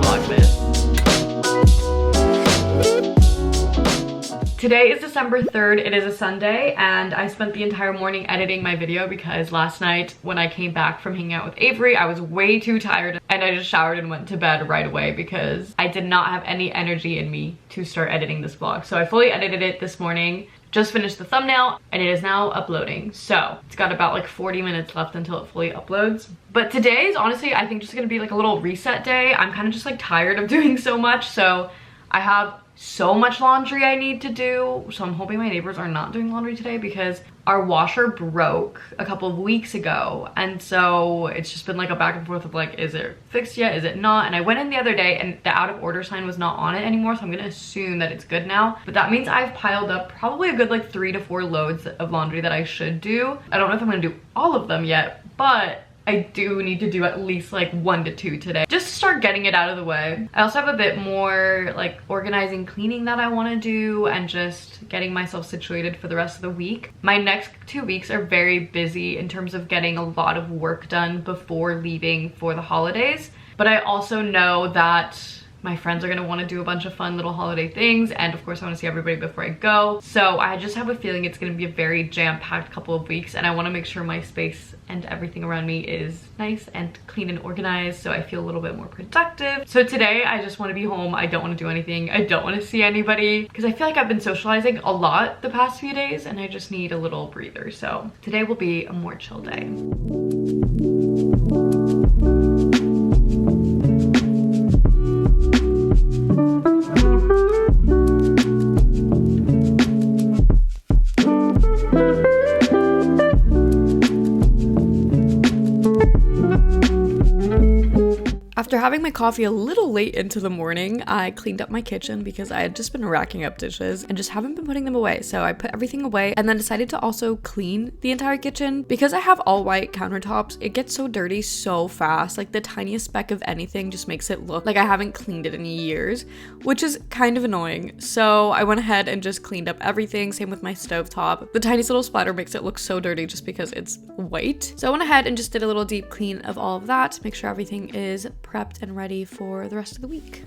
VLOGMAS. Today is December 3rd, it is a Sunday, and I spent the entire morning editing my video because last night when I came back from hanging out with Avery, I was way too tired and I just showered and went to bed right away because I did not have any energy in me to start editing this vlog. So I fully edited it this morning, just finished the thumbnail, and it is now uploading. So it's got about like 40 minutes left until it fully uploads. But today is honestly, I think, just gonna be like a little reset day. I'm kind of just like tired of doing so much, so I have so much laundry I need to do, so I'm hoping my neighbors are not doing laundry today because our washer broke a couple of weeks ago, and so it's just been like a back and forth of like, is it fixed yet, is it not? And I went in the other day and the out of order sign was not on it anymore, so I'm gonna assume that it's good now. But that means I've piled up probably a good like 3 to 4 loads of laundry that I should do. I don't know if I'm gonna do all of them yet, but I do need to do at least like 1 to 2 today, just to start getting it out of the way. I also have a bit more like organizing, cleaning that I want to do, and just getting myself situated for the rest of the week. My next 2 weeks are very busy in terms of getting a lot of work done before leaving for the holidays. But I also know that my friends are gonna want to do a bunch of fun little holiday things, and of course I want to see everybody before I go. So I just have a feeling it's gonna be a very jam-packed couple of weeks, and I want to make sure my space and everything around me is nice and clean and organized so I feel a little bit more productive. So today I just want to be home. I don't want to do anything. I don't want to see anybody because I feel like I've been socializing a lot the past few days and I just need a little breather. So today will be a more chill day. After having my coffee a little late into the morning, I cleaned up my kitchen because I had just been racking up dishes and just haven't been putting them away. So I put everything away and then decided to also clean the entire kitchen. Because I have all white countertops, it gets so dirty so fast. Like the tiniest speck of anything just makes it look like I haven't cleaned it in years, which is kind of annoying. So I went ahead and just cleaned up everything. Same with my stovetop. The tiniest little splatter makes it look so dirty just because it's white. So I went ahead and just did a little deep clean of all of that to make sure everything is prepped and ready for the rest of the week.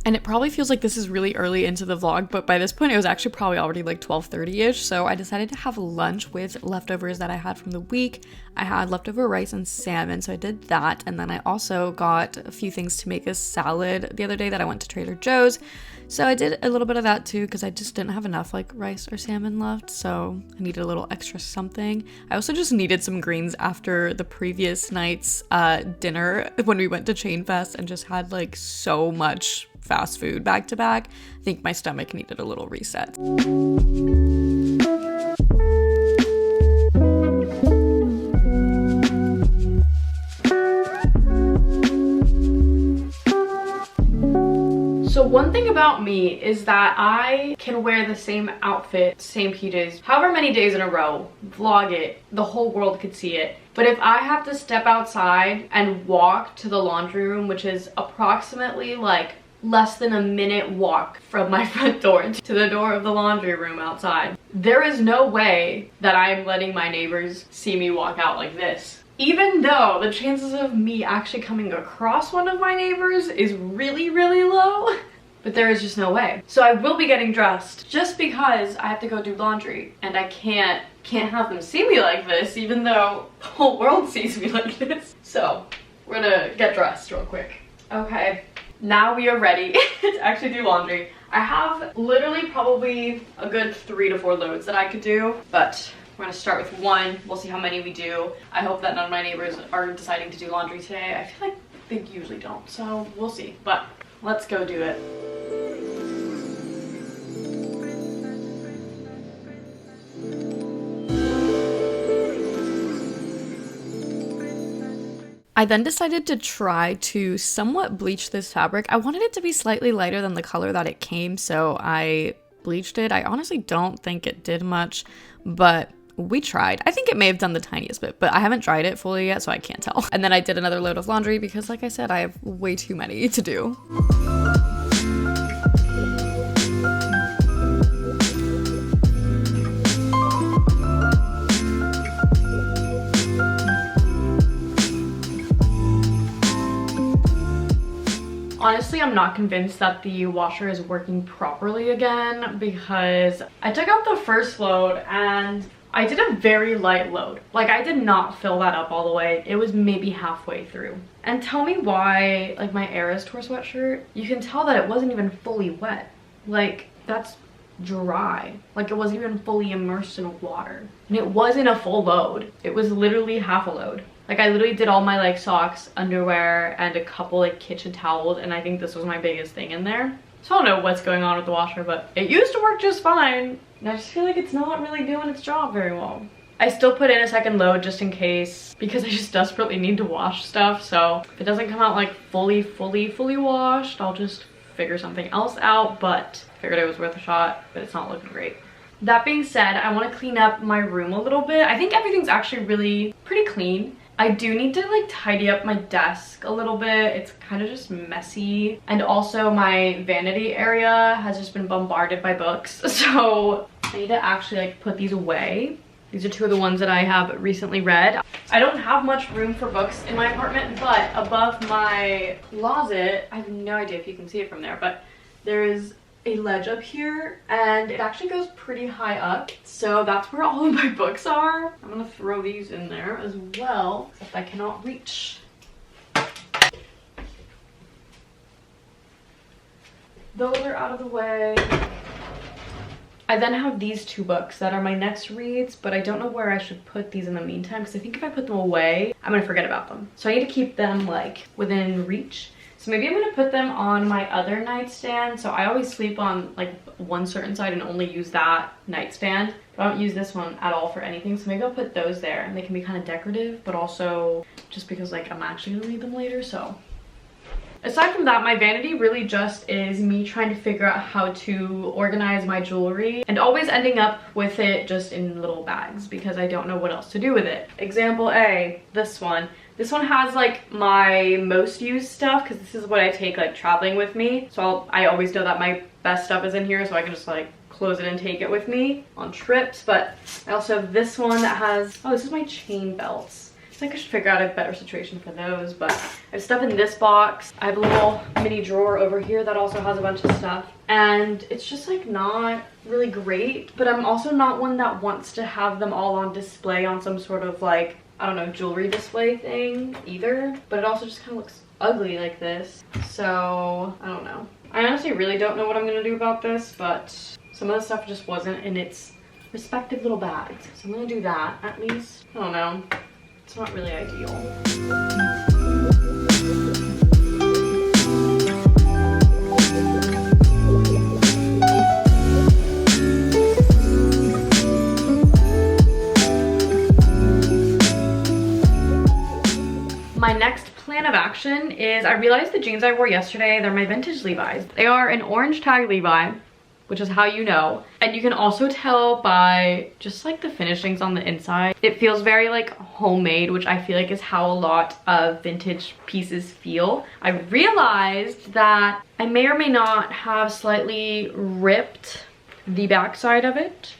And it probably feels like this is really early into the vlog, but by this point it was actually probably already like 12:30ish. So I decided to have lunch with leftovers that I had from the week. I had leftover rice and salmon, so I did that. And then I also got a few things to make a salad the other day that I went to Trader Joe's. So I did a little bit of that too because I just didn't have enough like rice or salmon left, so I needed a little extra something. I also just needed some greens after the previous night's dinner when we went to Chain Fest and just had like so much fast food back to back. I think my stomach needed a little reset. So one thing about me is that I can wear the same outfit, same PJs, however many days in a row, vlog it, the whole world could see it. But if I have to step outside and walk to the laundry room, which is approximately like less than a minute walk from my front door to the door of the laundry room outside, there is no way that I'm letting my neighbors see me walk out like this. Even though the chances of me actually coming across one of my neighbors is really, really low, but there is just no way. So I will be getting dressed just because I have to go do laundry and I can't have them see me like this, even though the whole world sees me like this. So we're gonna get dressed real quick. Okay. Now we are ready to actually do laundry. I have literally probably a good 3 to 4 loads that I could do, but we're gonna start with 1. We'll see how many we do. I hope that none of my neighbors are deciding to do laundry today. I feel like they usually don't, so we'll see. But let's go do it. I then decided to try to somewhat bleach this fabric. I wanted it to be slightly lighter than the color that it came, so I bleached it. I honestly don't think it did much, but we tried. I think it may have done the tiniest bit, but I haven't tried it fully yet, so I can't tell. And then I did another load of laundry because, like I said, I have way too many to do. Honestly, I'm not convinced that the washer is working properly again because I took out the first load and I did a very light load. Like, I did not fill that up all the way. It was maybe halfway through. And tell me why, like, my Eras Tour sweatshirt, you can tell that it wasn't even fully wet. Like, that's dry. Like, it wasn't even fully immersed in water. And it wasn't a full load. It was literally half a load. Like, I literally did all my like socks, underwear, and a couple like kitchen towels, and I think this was my biggest thing in there. So I don't know what's going on with the washer, but it used to work just fine. And I just feel like it's not really doing its job very well. I still put in a second load just in case, because I just desperately need to wash stuff. So if it doesn't come out like fully washed, I'll just figure something else out, but I figured it was worth a shot, but it's not looking great. That being said, I want to clean up my room a little bit. I think everything's actually really pretty clean. I do need to like tidy up my desk a little bit. It's kind of just messy. And also my vanity area has just been bombarded by books. So I need to actually like put these away. These are two of the ones that I have recently read. I don't have much room for books in my apartment, but above my closet, I have no idea if you can see it from there, but there is a ledge up here and it actually goes pretty high up, so that's where all of my books are. I'm gonna throw these in there as well, except I cannot reach. Those are out of the way. I then have these two books that are my next reads, but I don't know where I should put these in the meantime because I think if I put them away, I'm gonna forget about them. So I need to keep them like within reach. So maybe I'm gonna put them on my other nightstand. So I always sleep on like one certain side and only use that nightstand. But I don't use this one at all for anything. So maybe I'll put those there and they can be kind of decorative, but also just because like I'm actually gonna need them later, so. Aside from that, my vanity really just is me trying to figure out how to organize my jewelry and always ending up with it just in little bags because I don't know what else to do with it. Example A, this one. This one has like my most used stuff because this is what I take like traveling with me. So I always know that my best stuff is in here so I can just like close it and take it with me on trips. But I also have this one that has, oh, this is my chain belts. I think I should figure out a better situation for those, but I have stuff in this box. I have a little mini drawer over here that also has a bunch of stuff, and it's just like not really great, but I'm also not one that wants to have them all on display on some sort of like, I don't know, jewelry display thing either, but it also just kind of looks ugly like this. So I don't know. I honestly really don't know what I'm gonna do about this, but some of the stuff just wasn't in its respective little bags. So I'm gonna do that at least. I don't know. It's not really ideal. My next plan of action is I realized the jeans I wore yesterday, they're my vintage Levi's. They are an orange tag Levi, which is how you know. And you can also tell by just like the finishings on the inside. It feels very like homemade, which I feel like is how a lot of vintage pieces feel. I realized that I may or may not have slightly ripped the backside of it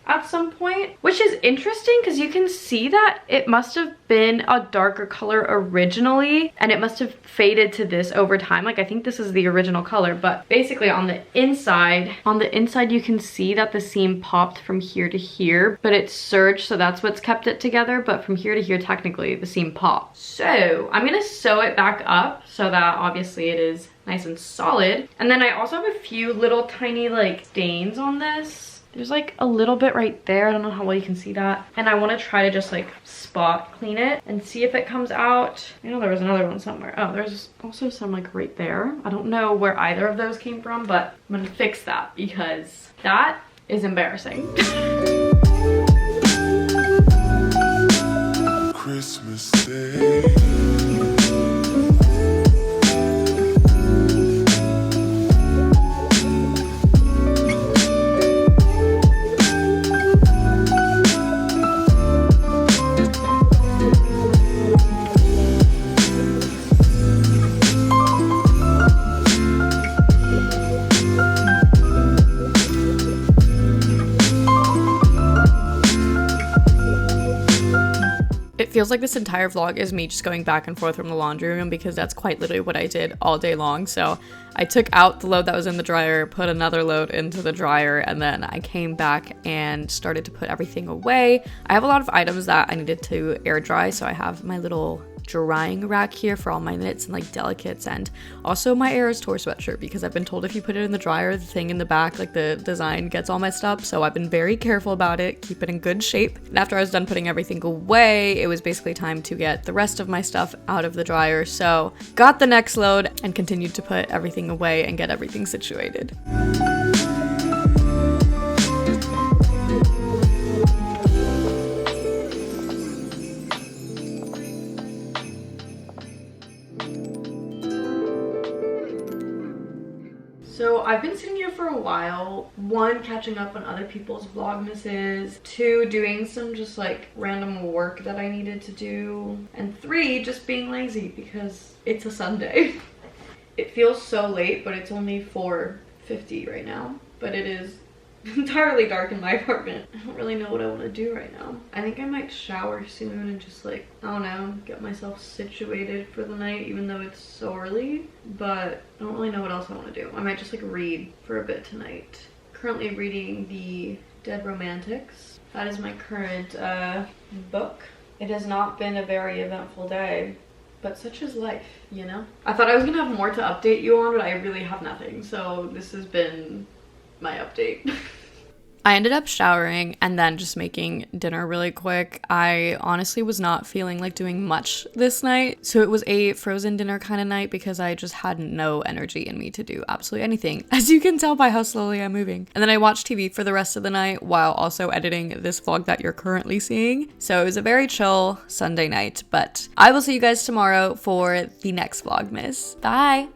at some point, which is interesting because you can see that it must have been a darker color originally and it must have faded to this over time. Like I think this is the original color, but basically on the inside you can see that the seam popped from here to here, but it's serged, so that's what's kept it together, but from here to here technically the seam popped. So I'm gonna sew it back up so that obviously it is nice and solid. And then I also have a few little tiny like stains on this. There's like a little bit right there. I don't know how well you can see that. And I want to try to just like spot clean it and see if it comes out. I know there was another one somewhere. Oh, there's also some like right there. I don't know where either of those came from, but I'm gonna fix that because that is embarrassing. Christmas Day. It feels like this entire vlog is me just going back and forth from the laundry room because that's quite literally what I did all day long. So I took out the load that was in the dryer, put another load into the dryer, and then I came back and started to put everything away. I have a lot of items that I needed to air dry, so I have my little drying rack here for all my knits and like delicates, and also my Eras Tour sweatshirt because I've been told if you put it in the dryer, the thing in the back, like the design, gets all messed up. So I've been very careful about it, keep it in good shape. And after I was done putting everything away, it was basically time to get the rest of my stuff out of the dryer. So got the next load and continued to put everything away and get everything situated. So I've been sitting here for a while, 1, catching up on other people's vlogmases, 2, doing some just like random work that I needed to do, and 3, just being lazy because it's a Sunday. It feels so late, but it's only 4:50 right now, but it is entirely dark in my apartment. I don't really know what I want to do right now. I think I might shower soon and just like, I don't know, get myself situated for the night, even though it's so early, but I don't really know what else I want to do. I might just like read for a bit tonight. Currently reading The Dead Romantics. That is my current book. It has not been a very eventful day, but such is life, you know? I thought I was gonna have more to update you on, but I really have nothing, so this has been my update. I ended up showering and then just making dinner really quick. I honestly was not feeling like doing much this night, so it was a frozen dinner kind of night because I just had no energy in me to do absolutely anything, as you can tell by how slowly I'm moving. And then I watched TV for the rest of the night while also editing this vlog that you're currently seeing. So it was a very chill Sunday night, but I will see you guys tomorrow for the next Vlogmas. Bye!